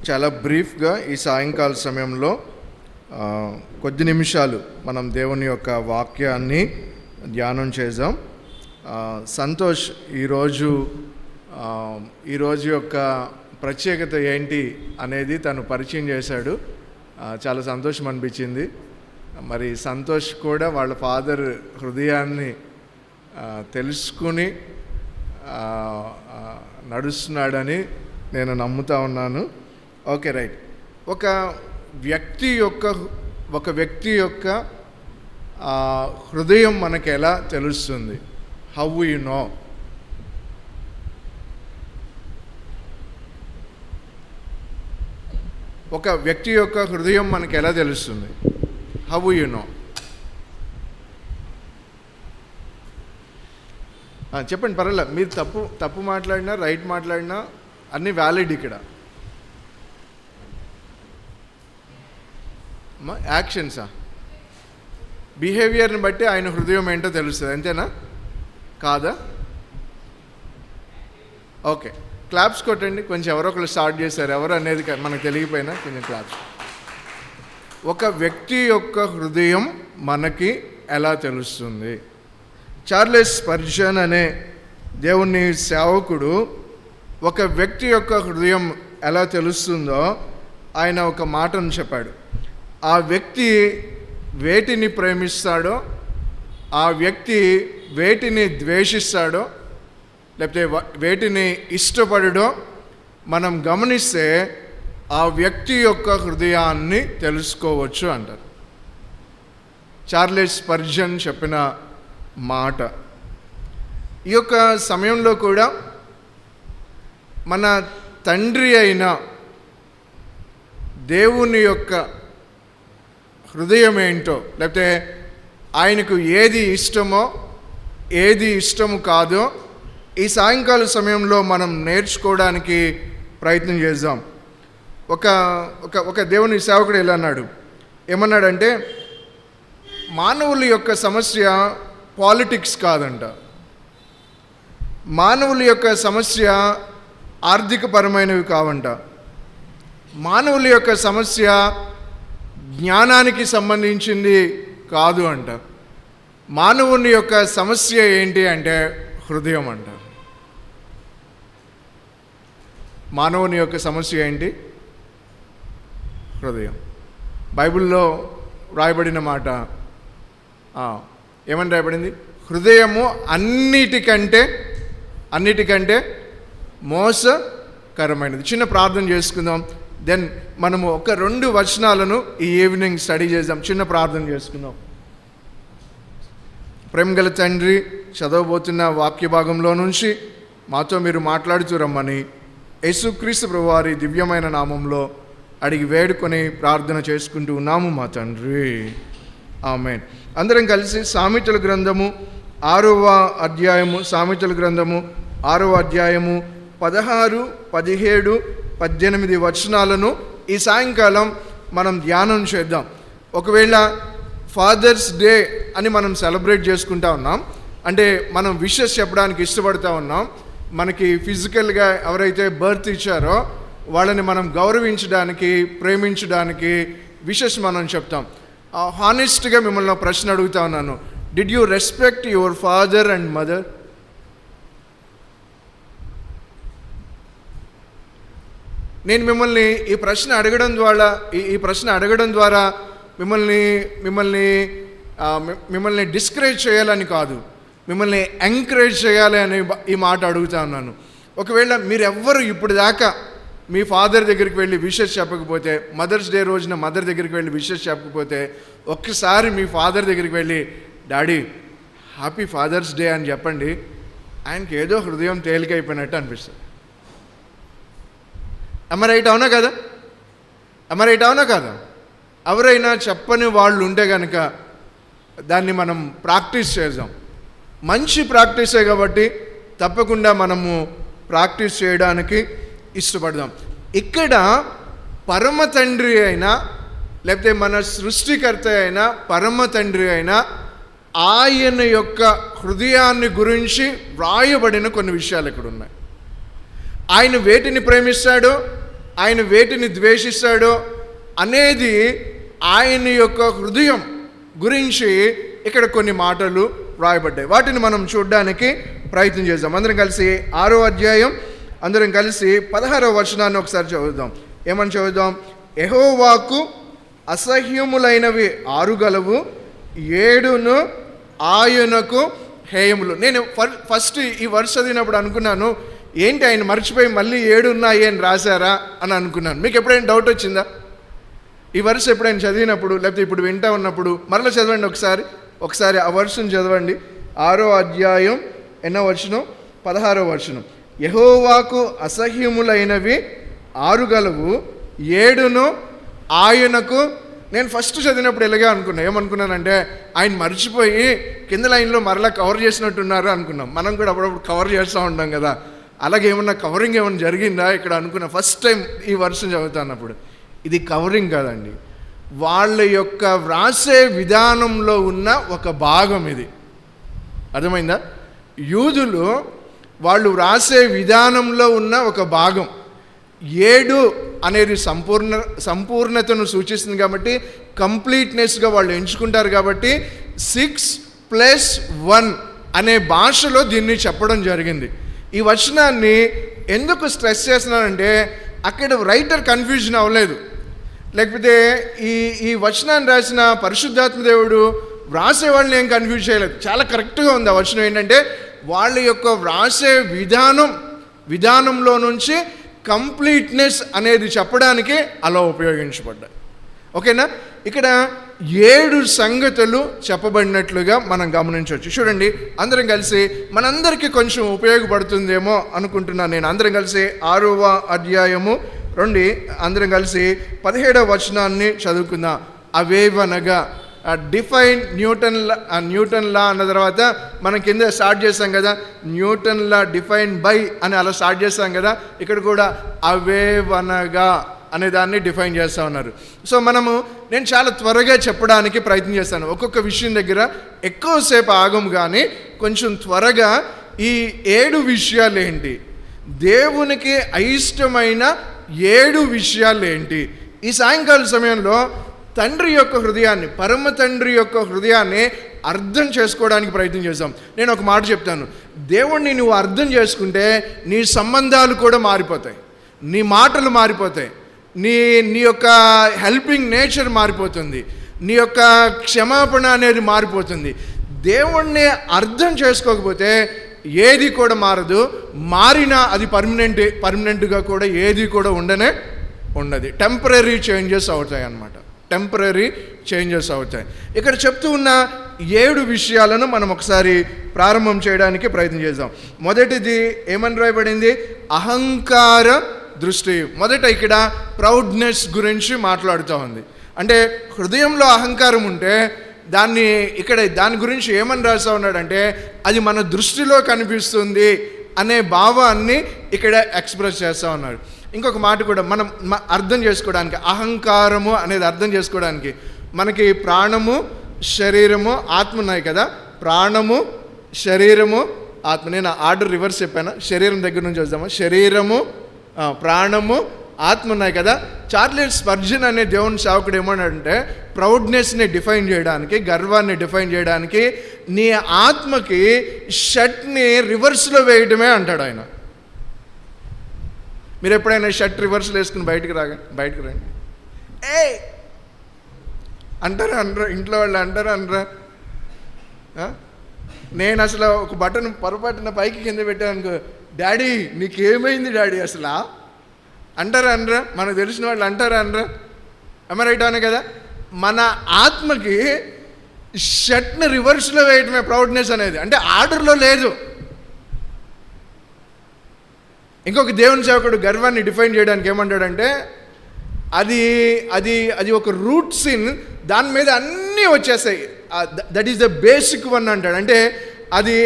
చాలా బ్రీఫ్గా ఈ సాయంకాల సమయంలో కొద్ది నిమిషాలు మనం దేవుని యొక్క వాక్యాన్ని ధ్యానం చేద్దాం. సంతోష్ ఈరోజు యొక్క ప్రత్యేకత ఏంటి అనేది తను పరిచయం చేశాడు. చాలా సంతోషం అనిపించింది. మరి సంతోష్ కూడా వాళ్ళ ఫాదర్ హృదయాన్ని తెలుసుకుని నడుస్తున్నాడని నేను నమ్ముతా ఉన్నాను. Okay, right. ఒక వ్యక్తి యొక్క హృదయం మనకు ఎలా తెలుస్తుంది? How you know? ఒక వ్యక్తి యొక్క హృదయం మనకు ఎలా తెలుస్తుంది? How you know? చెప్పండి, పర్వాలేదు. మీరు తప్పు మాట్లాడినా రైట్ మాట్లాడినా అన్నీ వ్యాలిడ్. ఇక్కడ యాక్షన్సా, బిహేవియర్ని బట్టి ఆయన హృదయం ఏంటో తెలుస్తుంది, అంతేనా కాదా? ఓకే, క్లాప్స్ కొట్టండి. కొంచెం ఎవరో ఒకరు స్టార్ట్ చేశారు. ఎవరు అనేది మనకు తెలియపోయినా కొంచెం క్లాప్స్. ఒక వ్యక్తి యొక్క హృదయం మనకి ఎలా తెలుస్తుంది? చార్లెస్ స్పర్జన్ అనే దేవుని సేవకుడు ఒక వ్యక్తి యొక్క హృదయం ఎలా తెలుస్తుందో ఆయన ఒక మాటను చెప్పాడు. ఆ వ్యక్తి వేటిని ప్రేమిస్తాడో, ఆ వ్యక్తి వేటిని ద్వేషిస్తాడో, లేకపోతే వేటిని ఇష్టపడడో మనం గమనిస్తే ఆ వ్యక్తి యొక్క హృదయాన్ని తెలుసుకోవచ్చు అంటారు. చార్లెస్ స్పర్జన్ చెప్పిన మాట. ఈ యొక్క సమయంలో కూడా మన తండ్రి అయిన దేవుని యొక్క హృదయం ఏంటో, లేకపోతే ఆయనకు ఏది ఇష్టమో ఏది ఇష్టము కాదో ఈ సాయంకాల సమయంలో మనం నేర్చుకోవడానికి ప్రయత్నం చేద్దాం. ఒక దేవుని సేవకుడు ఎలా అన్నాడు, ఏమన్నాడంటే, మానవుల యొక్క సమస్య పాలిటిక్స్ కాదంట, మానవుల యొక్క సమస్య ఆర్థికపరమైనవి కావంట, మానవుల యొక్క సమస్య జ్ఞానానికి సంబంధించింది కాదు అంట. మానవుని యొక్క సమస్య ఏంటి అంటే హృదయం అంట. మానవుని యొక్క సమస్య ఏంటి? హృదయం. బైబిల్లో రాయబడిన మాట ఏమని రాయబడింది? హృదయము అన్నిటికంటే మోసకరమైనది. చిన్న ప్రార్థన చేసుకుందాం. దెన్ మనము ఒక 2 వచనాలను ఈ ఈవినింగ్ స్టడీ చేద్దాం. చిన్న ప్రార్థన చేసుకుందాం. ప్రేమగల తండ్రి, చదవబోతున్న వాక్య భాగంలో నుంచి మాతో మీరు మాట్లాడుతూ రమ్మని యేసుక్రీస్తు ప్రభువారి దివ్యమైన నామంలో అడిగి వేడుకొని ప్రార్థన చేసుకుంటూ ఉన్నాము మా తండ్రి, ఆమేన్. అందరం కలిసి సామెతల గ్రంథము 6వ అధ్యాయము 6వ అధ్యాయము 16, 17, 18 వచనాలను ఈ సాయంకాలం మనం ధ్యానం చేద్దాం. ఒకవేళ ఫాదర్స్ డే అని మనం సెలబ్రేట్ చేసుకుంటా ఉన్నాం, అంటే మనం విషెస్ చెప్పడానికి ఇష్టపడతా ఉన్నాం. మనకి ఫిజికల్గా ఎవరైతే బర్త్ ఇచ్చారో వాళ్ళని మనం గౌరవించడానికి, ప్రేమించడానికి విషెస్ మనం చెప్తాం. హానెస్ట్గా మిమ్మల్ని ప్రశ్న అడుగుతా ఉన్నాను, did you respect your father and mother? నేను మిమ్మల్ని ఈ ప్రశ్న అడగడం ద్వారా మిమ్మల్ని డిస్కరేజ్ చేయాలని కాదు, మిమ్మల్ని ఎంకరేజ్ చేయాలి అని ఈ మాట అడుగుతా ఉన్నాను. ఒకవేళ మీరెవ్వరు ఇప్పుడు దాకా మీ ఫాదర్ దగ్గరికి వెళ్ళి విషెస్ చెప్పకపోతే, మదర్స్ డే రోజున మదర్ దగ్గరికి వెళ్ళి విషెస్ చెప్పకపోతే, ఒక్కసారి మీ ఫాదర్ దగ్గరికి వెళ్ళి డాడీ హ్యాపీ ఫాదర్స్ డే అని చెప్పండి. ఆయనకి ఏదో హృదయం తేలికైపోయినట్టు అనిపిస్తుంది. రైట్ అవునా కదా? ఎవరైనా చెప్పని వాళ్ళు ఉంటే కనుక దాన్ని మనం ప్రాక్టీస్ చేద్దాం. మంచి ప్రాక్టీసే కాబట్టి తప్పకుండా మనము ప్రాక్టీస్ చేయడానికి ఇష్టపడదాం. ఇక్కడ పరమ తండ్రి అయినా, లేకపోతే మన సృష్టికర్త అయినా, పరమ తండ్రి అయినా ఆయన యొక్క హృదయాన్ని గురించి వ్రాయబడిన కొన్ని విషయాలు ఇక్కడ ఉన్నాయి. ఆయన వేటిని ప్రేమిస్తాడో, ఆయన వేటిని ద్వేషిస్తాడో అనేది ఆయన యొక్క హృదయం గురించి ఇక్కడ కొన్ని మాటలు రాయబడ్డాయి. వాటిని మనం చూడడానికి ప్రయత్నం చేద్దాం. అందరం కలిసి 6వ అధ్యాయం అందరం కలిసి 16వ వచనాన్ని ఒకసారి చదువుదాం. ఏమని చదువుదాం? యెహోవాకు అసహ్యములైనవి 6 గలవు, 7 ఆయనకు హేయములు. నేను ఫస్ట్ ఈ వర్ష చదివినప్పుడు అనుకున్నాను, ఏంటి ఆయన మర్చిపోయి మళ్ళీ 7 ఉన్నాయి అని రాశారా అని అనుకున్నాను. మీకు ఎప్పుడైనా డౌట్ వచ్చిందా? ఈ వర్ష ఎప్పుడైనా చదివినప్పుడు, లేకపోతే ఇప్పుడు వింటా ఉన్నప్పుడు మరలా చదవండి ఒకసారి ఆ వర్షం చదవండి. 6వ అధ్యాయం ఎన్నో వచనం? 16వ వచనం. యెహోవాకు అసహ్యములైనవి 6 గలవు, 7 ఆయనకు. నేను ఫస్ట్ చదివినప్పుడు ఎలాగే అనుకున్నాను. ఏమనుకున్నానంటే ఆయన మర్చిపోయి కింద లైన్లో మరలా కవర్ చేసినట్టున్నారు అనుకున్నాం. మనం కూడా అప్పుడప్పుడు కవర్ చేస్తూ ఉంటాం కదా, అలాగే ఏమన్నా కవరింగ్ ఏమన్నా జరిగిందా ఇక్కడ అనుకున్నా ఫస్ట్ టైం ఈ వర్షం చదువుతున్నప్పుడు. ఇది కవరింగ్ కాదండి, వాళ్ళ యొక్క వ్రాసే విధానంలో ఉన్న ఒక భాగం ఇది. అర్థమైందా? యూదులు వాళ్ళు వ్రాసే విధానంలో ఉన్న ఒక భాగం. 7 అనేది సంపూర్ణతను సూచిస్తుంది కాబట్టి, కంప్లీట్నెస్గా వాళ్ళు ఎంచుకుంటారు కాబట్టి 6+1 అనే భాషలో దీన్ని చెప్పడం జరిగింది. ఈ వచనాన్ని ఎందుకు స్ట్రెస్ చేస్తున్నానంటే అక్కడ రైటర్ కన్ఫ్యూజన్ అవ్వలేదు, లేకపోతే ఈ వచనాన్ని రాసిన పరిశుద్ధాత్మ దేవుడు వ్రాసేవాళ్ళని ఏం కన్ఫ్యూజ్ చేయలేదు. చాలా కరెక్ట్గా ఉంది ఆ వచనం. ఏంటంటే వాళ్ళ యొక్క వ్రాసే విధానంలో నుంచి కంప్లీట్నెస్ అనేది చెప్పడానికి అలా ఉపయోగించబడ్డాయి. ఓకేనా? ఇక్కడ 7 సంగతులు చెప్పబడినట్లుగా మనం గమనించవచ్చు. చూడండి, అందరం కలిసి మనందరికీ కొంచెం ఉపయోగపడుతుందేమో అనుకుంటున్నాను నేను. అందరం కలిసి 6వ అధ్యాయము అందరం కలిసి 17వ వచనాన్ని చదువుకుందాం. అవేవనగా డిఫైన్ న్యూటన్ లా అన్న తర్వాత మనం కింద స్టార్ట్ చేస్తాం కదా, న్యూటన్ లా డిఫైన్ బై అని అలా స్టార్ట్ చేస్తాం కదా. ఇక్కడ కూడా అవేవనగా అనే దాన్ని డిఫైన్ చేస్తూ ఉన్నారు. సో నేను చాలా త్వరగా చెప్పడానికి ప్రయత్నం చేస్తాను. ఒక్కొక్క విషయం దగ్గర ఎక్కువసేపు ఆగం, కానీ కొంచెం త్వరగా ఈ 7 విషయాలు ఏంటి, దేవునికి అయిష్టమైన 7 విషయాలు ఏంటి, ఈ సాయంకాల సమయంలో తండ్రి యొక్క హృదయాన్ని, పరమ తండ్రి యొక్క హృదయాన్ని అర్థం చేసుకోవడానికి ప్రయత్నం చేస్తాం. నేను ఒక మాట చెప్తాను, దేవుణ్ణి నువ్వు అర్థం చేసుకుంటే నీ సంబంధాలు కూడా మారిపోతాయి, నీ మాటలు మారిపోతాయి, నీ యొక్క హెల్పింగ్ నేచర్ మారిపోతుంది, నీ యొక్క క్షమాపణ అనేది మారిపోతుంది. దేవుణ్ణి అర్థం చేసుకోకపోతే ఏది కూడా మారదు, మారినా అది పర్మనెంట్గా కూడా ఏది కూడా ఉండదు. టెంపరీ చేంజెస్ అవుతాయి అన్నమాట, టెంపరీ చేంజెస్ అవుతాయి. ఇక్కడ చెప్తూ ఉన్న 7 విషయాలను మనం ఒకసారి ప్రారంభం చేయడానికి ప్రయత్నం చేద్దాం. మొదటిది ఏమని రాయబడింది? అహంకార దృష్టి. మొదట ఇక్కడ ప్రౌడ్నెస్ గురించి మాట్లాడుతూ ఉంది. అంటే హృదయంలో అహంకారం ఉంటే దాని గురించి ఏమని రాస్తూ ఉన్నాడంటే అది మన దృష్టిలో కనిపిస్తుంది అనే భావాన్ని ఇక్కడ ఎక్స్ప్రెస్ చేస్తూ ఉన్నాడు. ఇంకొక మాట కూడా మనం అర్థం చేసుకోవడానికి, అహంకారము అనేది అర్థం చేసుకోవడానికి మనకి ప్రాణము, శరీరము, ఆత్మ ఉన్నాయి కదా. ప్రాణము, శరీరము, ఆత్మ. నేను ఆర్డర్ రివర్స్ చెప్పాను, శరీరం దగ్గర నుంచి వద్దాము. శరీరము, ప్రాణము, ఆత్మ ఉన్నాయి కదా. చార్లెస్ స్పర్జన్ అనే దేవుని సేవకుడు ఏమన్నాడంటే ప్రౌడ్నెస్ని డిఫైన్ చేయడానికి, గర్వాన్ని డిఫైన్ చేయడానికి నీ ఆత్మకి షర్ట్ని రివర్స్లో వేయడమే అంటాడు ఆయన. మీరు ఎప్పుడైనా షర్ట్ రివర్స్లో వేసుకుని బయటకు రండి, అంటారా? ఇంట్లో వాళ్ళు అంటారా? నేను అసలు ఒక బటన్ పొరపాటున పైకి కింద పెట్టాను అనుకో, డాడీ నీకేమైంది డాడీ అసలు అంటారా? మనకు తెలిసిన వాళ్ళు అంటారా? రైట్ అనే కదా. మన ఆత్మకి షర్ట్ని రివర్స్లో వేయటమే ప్రౌడ్నెస్ అనేది. అంటే ఆర్డర్లో లేదు. ఇంకొక దేవుని సేవకుడు గర్వాన్ని డిఫైన్ చేయడానికి ఏమంటాడంటే అది ఒక రూట్ సిన్, దాని మీద అన్నీ వచ్చేస్తాయి, that is the basic one అంటాడు. అంటే అది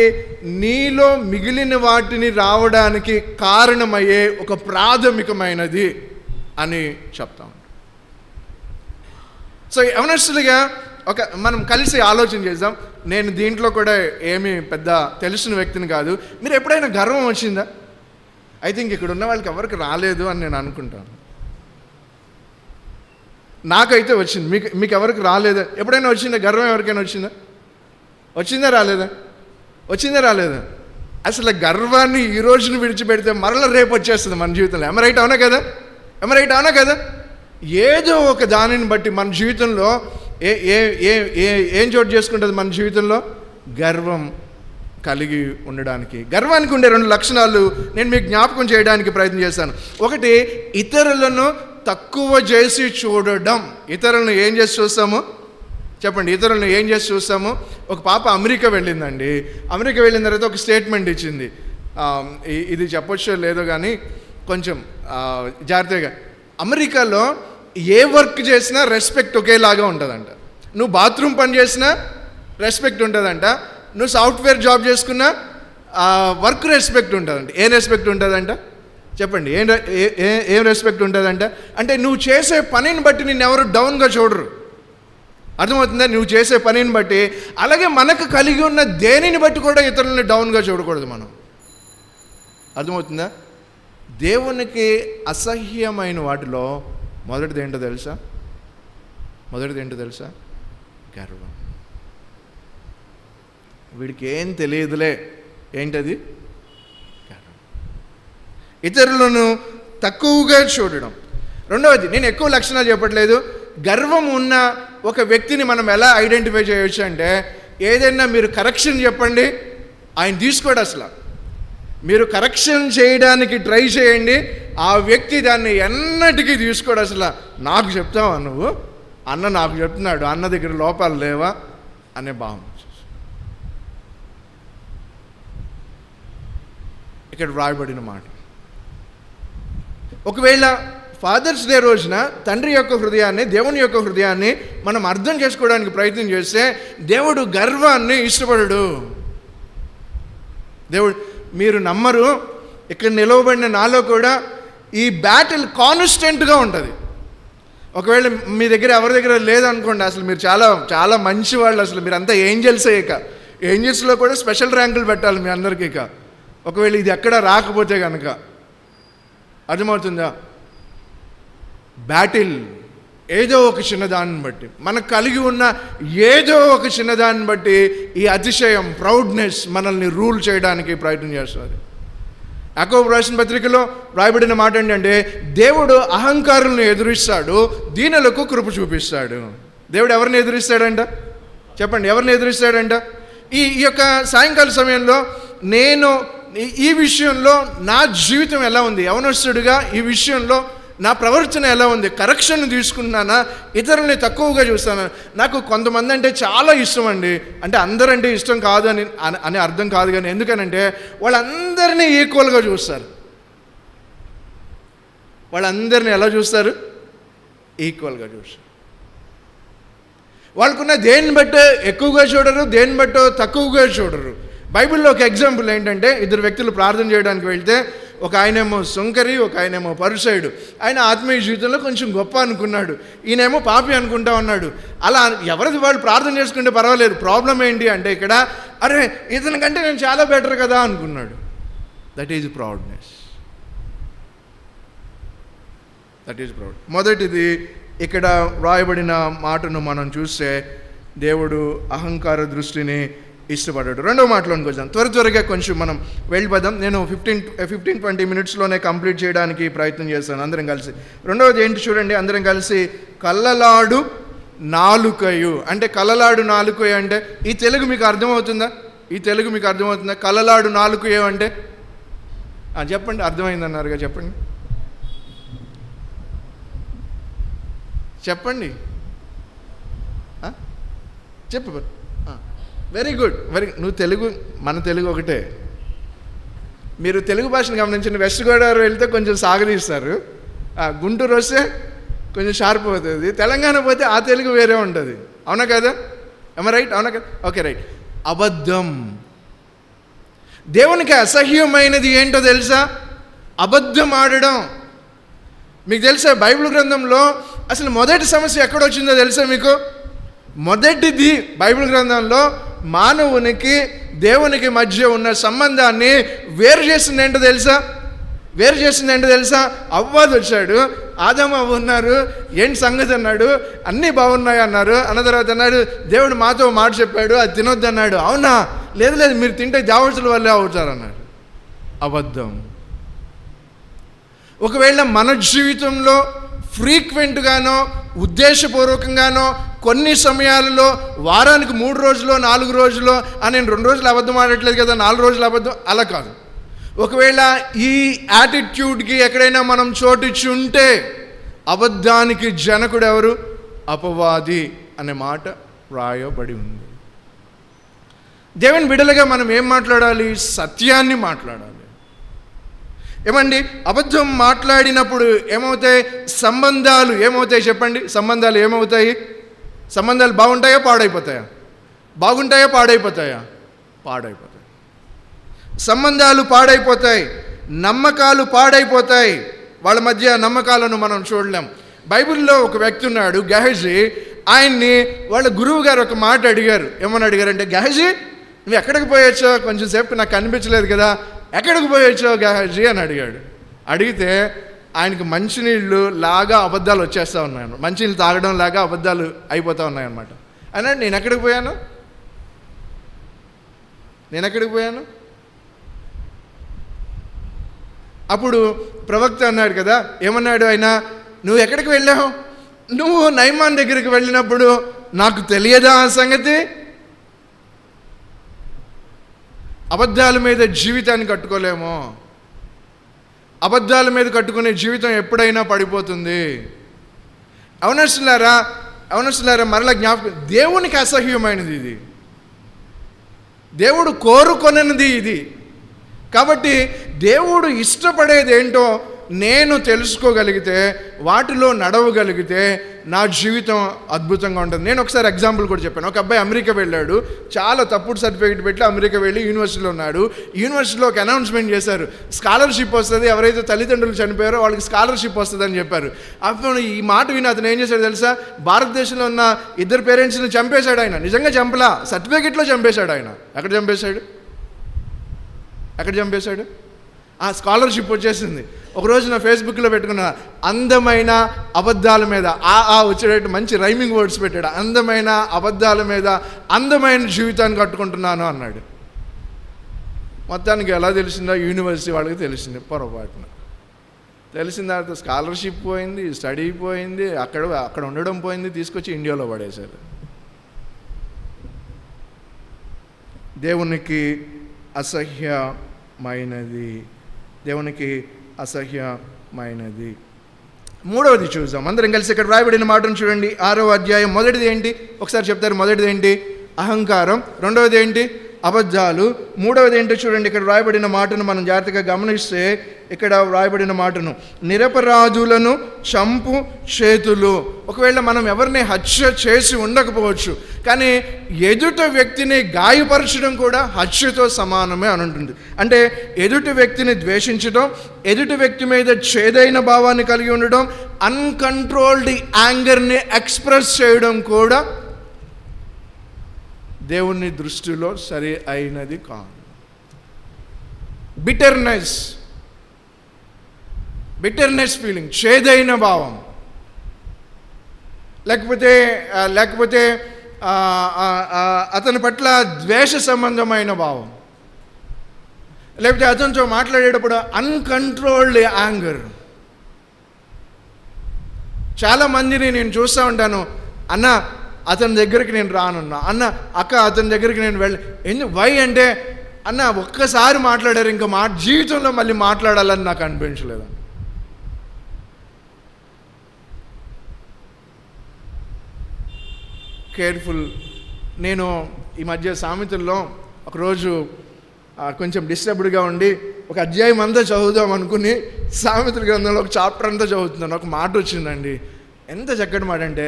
నీలో మిగిలిన వాటిని రావడానికి కారణమయ్యే ఒక ప్రాథమికమైనది అని చెప్తాం. సో ఆనెస్ట్లీగా మనం కలిసి ఆలోచన చేద్దాం. నేను దీంట్లో కూడా ఏమీ పెద్ద తెలిసిన వ్యక్తిని కాదు. మీరు ఎప్పుడైనా గర్వం వచ్చిందా? ఐ థింక్ ఇక్కడ ఉన్న వాళ్ళకి ఎవరికి రాలేదు అని నేను అనుకుంటాను. నాకైతే వచ్చింది. మీకు ఎవరికి రాలేదా? ఎప్పుడైనా వచ్చిందా? గర్వం ఎవరికైనా వచ్చిందా? వచ్చిందా రాలేదా? వచ్చిందా రాలేదా? అసలు గర్వాన్ని ఈ రోజును విడిచిపెడితే మరలా రేపు వచ్చేస్తుంది మన జీవితంలో. రైట్ అవునా కదా? రైట్ అవునా కదా? ఏదో ఒక దానిని బట్టి మన జీవితంలో ఏం చోటు చేసుకుంటుంది మన జీవితంలో? గర్వం కలిగి ఉండడానికి. గర్వానికి ఉండే 2 లక్షణాలు నేను మీకు జ్ఞాపకం చేయడానికి ప్రయత్నం చేశాను. ఒకటి, ఇతరులను తక్కువ చేసి చూడడం. ఇతరులను ఏం చేసి చూస్తాము? చెప్పండి, ఇతరులను ఏం చేసి చూస్తాము? ఒక పాప అమెరికా వెళ్ళిందండి. అమెరికా వెళ్ళిన తర్వాత ఒక స్టేట్మెంట్ ఇచ్చింది. ఇది చెప్పొచ్చో లేదో కానీ కొంచెం జాగ్రత్తగా. అమెరికాలో ఏ వర్క్ చేసినా రెస్పెక్ట్ ఒకేలాగా ఉంటుందంట. నువ్వు బాత్రూమ్ పని చేసినా రెస్పెక్ట్ ఉంటుందంట. నువ్వు సాఫ్ట్వేర్ జాబ్ చేసుకున్నా వర్క్ రెస్పెక్ట్ ఉంటుందంట. ఏం రెస్పెక్ట్ ఉంటుందంట? చెప్పండి, ఏం రెస్పెక్ట్ ఉంటుందంట? అంటే నువ్వు చేసే పనిని బట్టి నిన్ను ఎవరు డౌన్గా చూడరు. అర్థమవుతుందా? నువ్వు చేసే పనిని బట్టి. అలాగే మనకు కలిగి ఉన్న దేనిని బట్టి కూడా ఇతరులని డౌన్గా చూడకూడదు మనం. అర్థమవుతుందా? దేవునికి అసహ్యమైన వాటిలో మొదటిది ఏంటో తెలుసా? గర్వం. వీడికి ఏం తెలియదులే. ఏంటది? గర్వం. ఇతరులను తక్కువగా చూడడం. రెండవది, నేను ఎక్కువ లక్షణాలు చెప్పట్లేదు. గర్వం ఉన్న ఒక వ్యక్తిని మనం ఎలా ఐడెంటిఫై చేయవచ్చు అంటే, ఏదైనా మీరు కరెక్షన్ చెప్పండి, ఆయన తీసుకోడు. అసలు మీరు కరెక్షన్ చేయడానికి ట్రై చేయండి, ఆ వ్యక్తి దాన్ని ఎన్నటికీ తీసుకోడు. అసలు నాకు చెప్తావా నువ్వు? అన్న నాకు చెప్తున్నాడు, అన్న దగ్గర లోపాలు లేవా అనే భావం. ఇక్కడ వ్రాయబడిన మాట. ఒకవేళ ఫాదర్స్ డే రోజున తండ్రి యొక్క హృదయాన్ని, దేవుని యొక్క హృదయాన్ని మనం అర్థం చేసుకోవడానికి ప్రయత్నం చేస్తే, దేవుడు గర్వాన్ని ఇష్టపడడు. దేవుడు, మీరు నమ్మరు, ఇక్కడ నిలవబడిన నాలో కూడా ఈ బ్యాటిల్ కాన్స్టెంట్గా ఉంటుంది. ఒకవేళ మీ దగ్గర ఎవరి దగ్గర లేదనుకోండి, అసలు మీరు చాలా చాలా మంచి వాళ్ళు, అసలు మీరు అంతా ఏంజల్సే. ఏంజల్స్లో కూడా స్పెషల్ ర్యాంకులు పెట్టాలి మీ అందరికీ. ఒకవేళ ఇది ఎక్కడ రాకపోతే కనుక. అర్థమవుతుందా? బ్యాటిల్ ఏదో ఒక చిన్నదాన్ని బట్టి, మనకు కలిగి ఉన్న ఏదో ఒక చిన్నదాన్ని బట్టి ఈ అతిశయం, ప్రౌడ్నెస్ మనల్ని రూల్ చేయడానికి ప్రయత్నం చేస్తుంది. యాకోబు రాసిన పత్రికలో రాయబడిన మాట ఏంటంటే, దేవుడు అహంకారులను ఎదురిస్తాడు, దీనులకు కృప చూపిస్తాడు. దేవుడు ఎవరిని ఎదురిస్తాడంట? చెప్పండి, ఎవరిని ఎదురిస్తాడంట? ఈ యొక్క సాయంకాల సమయంలో నేను ఈ విషయంలో నా జీవితం ఎలా ఉంది, యవనస్తుడిగా ఈ విషయంలో నా ప్రవర్తన ఎలా ఉంది, కరెక్షన్ తీసుకుంటున్నానా, ఇతరుల్ని తక్కువగా చూస్తానా? నాకు కొంతమంది అంటే చాలా ఇష్టం అండి. అంటే అందరంటే ఇష్టం కాదు అని అర్థం కాదు, కానీ ఎందుకనంటే వాళ్ళందరినీ ఈక్వల్గా చూస్తారు. వాళ్ళందరినీ ఎలా చూస్తారు? ఈక్వల్గా చూస్తారు. వాళ్ళకున్న దేన్ని బట్టో ఎక్కువగా చూడరు, దేన్ని బట్టో తక్కువగా చూడరు. బైబిల్లో ఒక ఎగ్జాంపుల్ ఏంటంటే, 2 వ్యక్తులు ప్రార్థన చేయడానికి వెళ్తే, ఒక ఆయనేమో సుంకరి, ఒక ఆయనేమో పరిసయుడు. ఆయన ఆత్మీయ జీవితంలో కొంచెం గొప్ప అనుకున్నాడు, ఈయనేమో పాపి అనుకుంటా ఉన్నాడు. అలా ఎవరిది వాళ్ళు ప్రార్థన చేసుకుంటే పర్వాలేదు. ప్రాబ్లం ఏంటి అంటే, ఇక్కడ అరే ఇతనికంటే నేను చాలా బెటర్ కదా అనుకున్నాడు. That is proudness. మొదటిది ఇక్కడ వ్రాయబడిన మాటను మనం చూస్తే, దేవుడు అహంకార దృష్టిని ఇష్టపడ్డాడు. రెండవ మాటలోనికి వచ్చాను. త్వరగా కొంచెం మనం వెళ్ళిపోదాం. నేను 15-20 మినిట్స్లోనే కంప్లీట్ చేయడానికి ప్రయత్నం చేస్తాను అందరం కలిసి. రెండవది ఏంటి చూడండి, అందరం కలిసి కల్లలాడు నాలుకయు. అంటే కల్లలాడు నాలుకయు అంటే ఈ తెలుగు మీకు అర్థమవుతుందా? కల్లలాడు నాలుకయు అంటే చెప్పండి, అర్థమైందన్నారుగా, చెప్పండి. చెప్పు. Very good. నువ్వు మన తెలుగు ఒకటే. మీరు తెలుగు భాషను గమనించిన, వెస్ట్ గోదావరి వెళ్తే కొంచెం సాగదీస్తారు, గుంటూరు వస్తే కొంచెం షార్ప్ అవుతుంది, తెలంగాణ పోతే ఆ తెలుగు వేరే ఉంటుంది. అవునా కదా? రైట్? అవునా కదా? Okay, right. అబద్ధం. దేవునికి అసహ్యమైనది ఏంటో తెలుసా? అబద్ధం ఆడడం. మీకు తెలుసా, బైబిల్ గ్రంథంలో అసలు మొదటి సమస్య ఎక్కడొచ్చిందో తెలుసా మీకు? మొదటిది బైబిల్ గ్రంథంలో మానవునికి దేవునికి మధ్య ఉన్న సంబంధాన్ని వేరు చేసింది ఏంటో తెలుసా? వేరు చేసింది ఏంటో తెలుసా? అవ్వాది వచ్చాడు, ఆదాము అవ్వ ఉన్నారు, ఏంటి సంగతి అన్నాడు, అన్నీ బాగున్నాయి అన్నారు. అన్న తర్వాత అన్నాడు, దేవుడు మాతో మాట చెప్పాడు, అది తినొద్దు అన్నాడు. అవునా? లేదు లేదు, మీరు తింటే దేవతల వల్లే అవుతారు అన్నాడు. అబద్ధం. ఒకవేళ మన జీవితంలో ఫ్రీక్వెంట్గానో ఉద్దేశపూర్వకంగానో కొన్ని సమయాలలో వారానికి 3 రోజులు 4 రోజులు నేను 2 రోజులు అబద్ధం ఆడట్లేదు కదా, 4 రోజులు అబద్ధం, అలా కాదు. ఒకవేళ ఈ యాటిట్యూడ్కి ఎక్కడైనా మనం చోటిచ్చి ఉంటే అబద్ధానికి జనకుడు ఎవరు? అపవాది అనే మాట రాయబడి ఉంది. దేవుని బిడ్డలుగా మనం ఏం మాట్లాడాలి? సత్యాన్ని మాట్లాడాలి. ఏమండి, అబద్ధం మాట్లాడినప్పుడు ఏమవుతాయి? సంబంధాలు ఏమవుతాయి చెప్పండి? సంబంధాలు ఏమవుతాయి? సంబంధాలు బాగుంటాయా పాడైపోతాయా? బాగుంటాయా పాడైపోతాయా? పాడైపోతాయి. సంబంధాలు పాడైపోతాయి, నమ్మకాలు పాడైపోతాయి. వాళ్ళ మధ్య నమ్మకాలను మనం చూడలేం. బైబిల్లో ఒక వ్యక్తి ఉన్నాడు, గెహజీ. ఆయన్ని వాళ్ళ గురువు గారు ఒక మాట అడిగారు. ఏమని అడిగారంటే, గెహజీ నువ్వు ఎక్కడికి పోయొచ్చో కొంచెం సేపు నాకు కనిపించలేదు కదా, ఎక్కడికి పోయొచ్చో గెహజీ అని అడిగాడు. అడిగితే ఆయనకి మంచినీళ్ళు లాగా అబద్ధాలు వచ్చేస్తూ ఉన్నాయి. మంచినీళ్ళు తాగడం లాగా అబద్ధాలు అయిపోతూ ఉన్నాయన్నమాట. అన్నాడు, నేను ఎక్కడికి పోయాను? అప్పుడు ప్రవక్త అన్నాడు కదా, ఏమన్నాడు ఆయన? నువ్వు ఎక్కడికి వెళ్ళావు? నువ్వు నయమాన్ దగ్గరికి వెళ్ళినప్పుడు నాకు తెలియదా ఆ సంగతి? అబద్ధాల మీద జీవితాన్ని కట్టుకోలేము. అబద్ధాల మీద కట్టుకునే జీవితం ఎప్పుడైనా పడిపోతుంది. అవునస్తులారా మరలా జ్ఞాపకం, దేవునికి అసహ్యమైనది ఇది, దేవుడు కోరుకొననిది ఇది. కాబట్టి దేవుడు ఇష్టపడేది ఏంటో నేను తెలుసుకోగలిగితే, వాటిలో నడవగలిగితే నా జీవితం అద్భుతంగా ఉంటుంది. నేను ఒకసారి ఎగ్జాంపుల్ కూడా చెప్పాను. ఒక అబ్బాయి అమెరికా వెళ్ళాడు, చాలా తప్పుడు సర్టిఫికేట్ పెట్టి అమెరికా వెళ్ళి యూనివర్సిటీలో ఉన్నాడు. యూనివర్సిటీలో ఒక అనౌన్స్మెంట్ చేశారు, స్కాలర్షిప్ వస్తుంది, ఎవరైతే తల్లిదండ్రులు చనిపోయారో వాళ్ళకి స్కాలర్షిప్ వస్తుందని చెప్పారు. అప్పుడు ఈ మాట విని అతను ఏం చేశాడు తెలుసా? భారతదేశంలో ఉన్న 2 పేరెంట్స్ని చంపేశాడు. ఆయన నిజంగా చంపలా, సర్టిఫికేట్లో చంపేశాడు. ఆయన ఎక్కడ చంపేశాడు? ఆ స్కాలర్షిప్ వచ్చేసింది. ఒకరోజు నా ఫేస్బుక్లో పెట్టుకున్న, అందమైన అబద్ధాల మీద వచ్చేటట్టు మంచి రైమింగ్ వర్డ్స్ పెట్టాడు. అందమైన అబద్ధాల మీద అందమైన జీవితాన్ని కట్టుకుంటున్నాను అన్నాడు. మొత్తానికి ఎలా తెలిసిందో యూనివర్సిటీ వాళ్ళకి తెలిసింది. పొరపాటున తెలిసిన తర్వాత స్కాలర్షిప్ పోయింది, స్టడీ పోయింది, అక్కడ ఉండడం పోయింది, తీసుకొచ్చి ఇండియాలో పడేశారు. దేవునికి అసహ్యమైనది. మూడవది చూద్దాం. అందరం కలిసి ఇక్కడ రాయబడిన మాటను చూడండి. 6వ అధ్యాయం. మొదటిది ఏంటి? ఒకసారి చెప్తారు. మొదటిది ఏంటి? అహంకారం. రెండవది ఏంటి? అబద్ధాలు. మూడవది ఏంటో చూడండి. ఇక్కడ రాయబడిన మాటను మనం జాగ్రత్తగా గమనిస్తే, ఇక్కడ రాయబడిన మాటను, నిరపరాధులను చంపు చేతులు. ఒకవేళ మనం ఎవరిని హత్య చేసి ఉండకపోవచ్చు, కానీ ఎదుట వ్యక్తిని గాయపరచడం కూడా హత్యతో సమానమే అని ఉంటుంది. అంటే ఎదుటి వ్యక్తిని ద్వేషించడం, ఎదుటి వ్యక్తి మీద చేదైన భావాన్ని కలిగి ఉండడం, అన్కంట్రోల్డ్ యాంగర్ని ఎక్స్ప్రెస్ చేయడం కూడా దేవుని దృష్టిలో సరి అయినది కాదు. బిటర్నెస్ ఫీలింగ్, చేదైన భావం, లేకపోతే అతని పట్ల ద్వేష సంబంధమైన భావం, లేకపోతే అతనితో మాట్లాడేటప్పుడు అన్కంట్రోల్డ్ యాంగర్. చాలామందిని నేను చూస్తూ ఉంటాను, అన్న అతని దగ్గరికి నేను రానున్నా, అన్న అక్క అతని దగ్గరికి నేను వై అంటే, అన్న ఒక్కసారి మాట్లాడారు, ఇంకా జీవితంలో మళ్ళీ మాట్లాడాలని నాకు అనిపించలేదు. కేర్ఫుల్. నేను ఈ మధ్య సామెతల్లో ఒకరోజు కొంచెం డిస్టర్బ్డ్గా ఉండి ఒక అధ్యాయం అంతా చదువుదాం అనుకుని సామెతల గ్రంథంలో ఒక చాప్టర్ అంతా చదువుతున్నాను. ఒక మాట వచ్చిందండి, ఎంత చక్కటి మాట అంటే,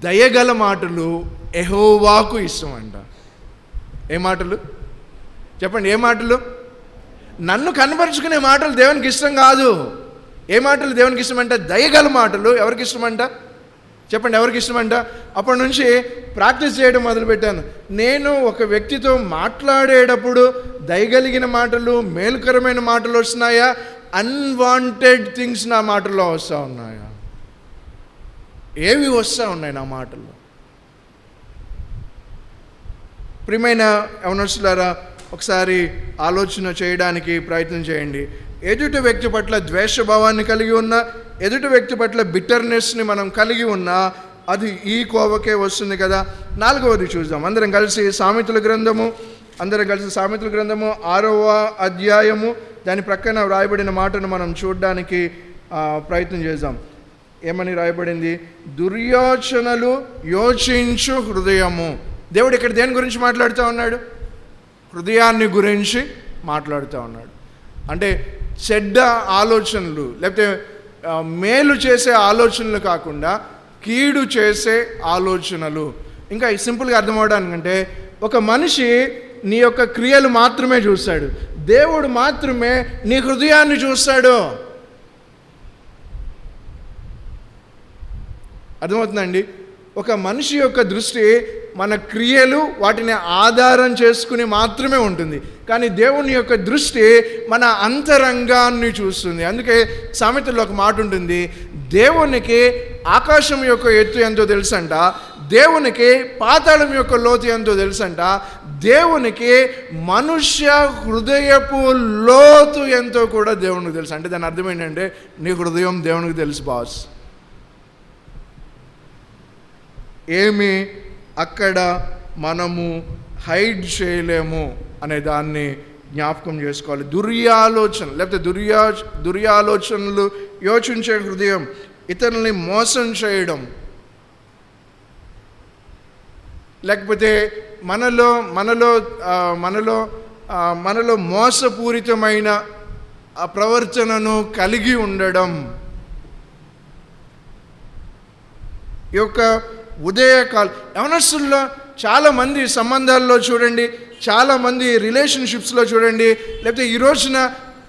దయగల మాటలు యెహోవాకు ఇష్టం అంట. ఏ మాటలు చెప్పండి? ఏ మాటలు? నన్ను కనపరుచుకునే మాటలు దేవునికి ఇష్టం కాదు. ఏ మాటలు దేవునికి ఇష్టమంట? దయగల మాటలు. ఎవరికి ఇష్టమంట చెప్పండి? ఎవరికి ఇష్టమంట? అప్పటి నుంచి ప్రాక్టీస్ చేయడం మొదలుపెట్టాను. నేను ఒక వ్యక్తితో మాట్లాడేటప్పుడు దయగలిగిన మాటలు, మేలుకరమైన మాటలు వస్తున్నాయా, అన్వాంటెడ్ థింగ్స్ నా మాటల్లో వస్తూ ఉన్నాయా? ఏవి వస్తూ ఉన్నాయి నా మాటల్లో? ప్రియమైన యవనస్తులారా, ఒకసారి ఆలోచన చేయడానికి ప్రయత్నం చేయండి. ఎదుటి వ్యక్తి పట్ల ద్వేషభావాన్ని కలిగి ఉన్నా, ఎదుటి వ్యక్తి పట్ల బిట్టర్నెస్ని మనం కలిగి ఉన్నా అది ఈ కోవకే వస్తుంది కదా. 4వది చూద్దాం. అందరం కలిసి సామెతల గ్రంథము 6వ అధ్యాయము దాని ప్రక్కన వ్రాయబడిన మాటను మనం చూడడానికి ప్రయత్నం చేద్దాం. ఏమని రాయబడింది? దుర్యోచనలు యోచించు హృదయము. దేవుడు ఇక్కడ దేని గురించి మాట్లాడుతూ ఉన్నాడు? హృదయాన్ని గురించి మాట్లాడుతూ ఉన్నాడు. అంటే చెడ్డ ఆలోచనలు, లేకపోతే మేలు చేసే ఆలోచనలు కాకుండా కీడు చేసే ఆలోచనలు. ఇంకా సింపుల్గా అర్థం అవడానికంటే, ఒక మనిషి నీ యొక్క క్రియలు మాత్రమే చూస్తాడు, దేవుడు మాత్రమే నీ హృదయాన్ని చూస్తాడు. అర్థమవుతుందండి? ఒక మనిషి యొక్క దృష్టి మన క్రియలు వాటిని ఆధారం చేసుకుని మాత్రమే ఉంటుంది, కానీ దేవుని యొక్క దృష్టి మన అంతరంగాన్ని చూస్తుంది. అందుకే సామెతల్లో ఒక మాట ఉంటుంది, దేవునికి ఆకాశం యొక్క ఎత్తు ఎంతో తెలుసంట, దేవునికి పాతాళం యొక్క లోతు ఎంతో తెలుసంట, దేవునికి మనుష్య హృదయపు లోతు ఎంతో కూడా దేవునికి తెలుసు. అంటే దాని అర్థం ఏంటంటే, నీ హృదయం దేవునికి తెలుసు బాస్. ఏమి అక్కడ మనము హైడ్ చేయలేము అనే దాన్ని జ్ఞాపకం చేసుకోవాలి. దుర్యాలోచన, లేకపోతే దుర్యాలోచనలు యోచించే హృదయం, ఇతరుల్ని మోసం చేయడం, లేకపోతే మనలో మోసపూరితమైన ప్రవర్తనను కలిగి ఉండడం. ఈ యొక్క ఉదయకాల యవనస్తుల్లో చాలామంది సంబంధాల్లో చూడండి, చాలామంది రిలేషన్షిప్స్లో చూడండి, లేకపోతే ఈ రోజున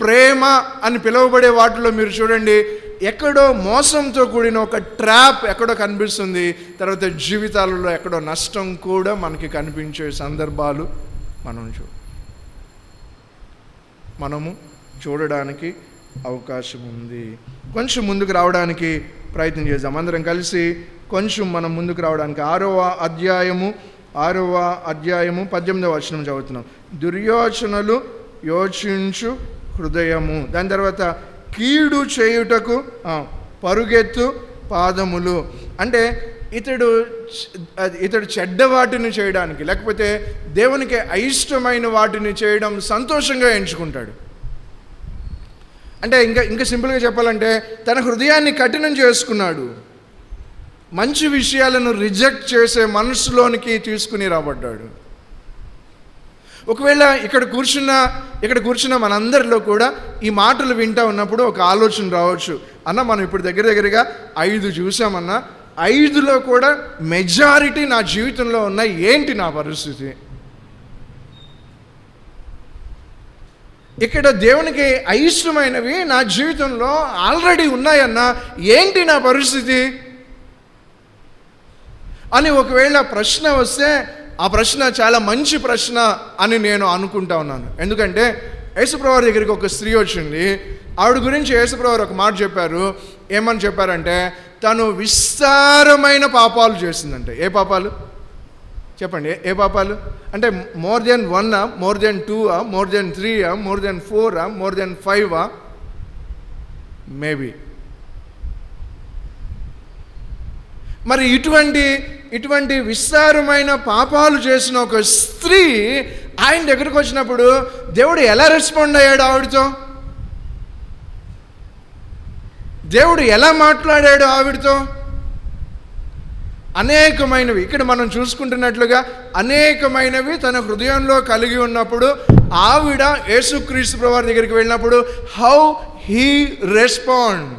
ప్రేమ అని పిలువబడే వాటిలో మీరు చూడండి, ఎక్కడో మోసంతో కూడిన ఒక ట్రాప్ ఎక్కడో కనిపిస్తుంది. తర్వాత జీవితాలలో ఎక్కడో నష్టం కూడా మనకి కనిపించే సందర్భాలు మనము చూడడానికి అవకాశం ఉంది. కొంచెం ముందుకు రావడానికి ప్రయత్నం చేద్దాం. అందరం కలిసి కొంచెం మనం ముందుకు రావడానికి 6వ అధ్యాయము 18వ వచనం చదువుతున్నాం. దుర్యోచనలు యోచించు హృదయము. దాని తర్వాత కీడు చేయుటకు పరుగెత్తు పాదములు. అంటే ఇతడు చెడ్డ వాటిని చేయడానికి, లేకపోతే దేవునికి అయిష్టమైన వాటిని చేయడం సంతోషంగా ఎంచుకుంటాడు. అంటే ఇంకా సింపుల్గా చెప్పాలంటే, తన హృదయాన్ని కఠినం చేసుకున్నాడు, మంచి విషయాలను రిజెక్ట్ చేసే మనసులోనికి తీసుకుని రాబడ్డాడు. ఒకవేళ ఇక్కడ కూర్చున్న మనందరిలో కూడా ఈ మాటలు వింటూ ఉన్నప్పుడు ఒక ఆలోచన రావచ్చు, అన్న మనం ఇప్పుడు దగ్గరగా 5 చూసామన్నా, 5లో కూడా మెజారిటీ నా జీవితంలో ఉన్న, ఏంటి నా పరిస్థితి? ఇక్కడ దేవునికి అయిష్టమైనవి నా జీవితంలో ఆల్రెడీ ఉన్నాయన్నా, ఏంటి నా పరిస్థితి అని ఒకవేళ ప్రశ్న వస్తే, ఆ ప్రశ్న చాలా మంచి ప్రశ్న అని నేను అనుకుంటా ఉన్నాను. ఎందుకంటే యేసుప్రభువారి దగ్గరికి ఒక స్త్రీ వచ్చింది. ఆవిడ గురించి యేసుప్రభువారు ఒక మాట చెప్పారు. ఏమని చెప్పారంటే, తను విస్తారమైన పాపాలు చేసిందంటే. ఏ పాపాలు చెప్పండి? ఏ పాపాలు అంటే? more than 1, more than 2, more than 3, more than 4, more than 5, maybe. మరి ఇటువంటి విస్తారమైన పాపాలు చేసిన ఒక స్త్రీ ఆయన దగ్గరకు వచ్చినప్పుడు దేవుడు ఎలా రెస్పాండ్ అయ్యాడు ఆవిడతో? దేవుడు ఎలా మాట్లాడాడు ఆవిడతో? అనేకమైనవి ఇక్కడ మనం చూసుకుంటున్నట్లుగా అనేకమైనవి తన హృదయంలో కలిగి ఉన్నప్పుడు ఆవిడ యేసుక్రీస్తు ప్రభువారి దగ్గరికి వెళ్ళినప్పుడు హౌ హీ రెస్పాండ్.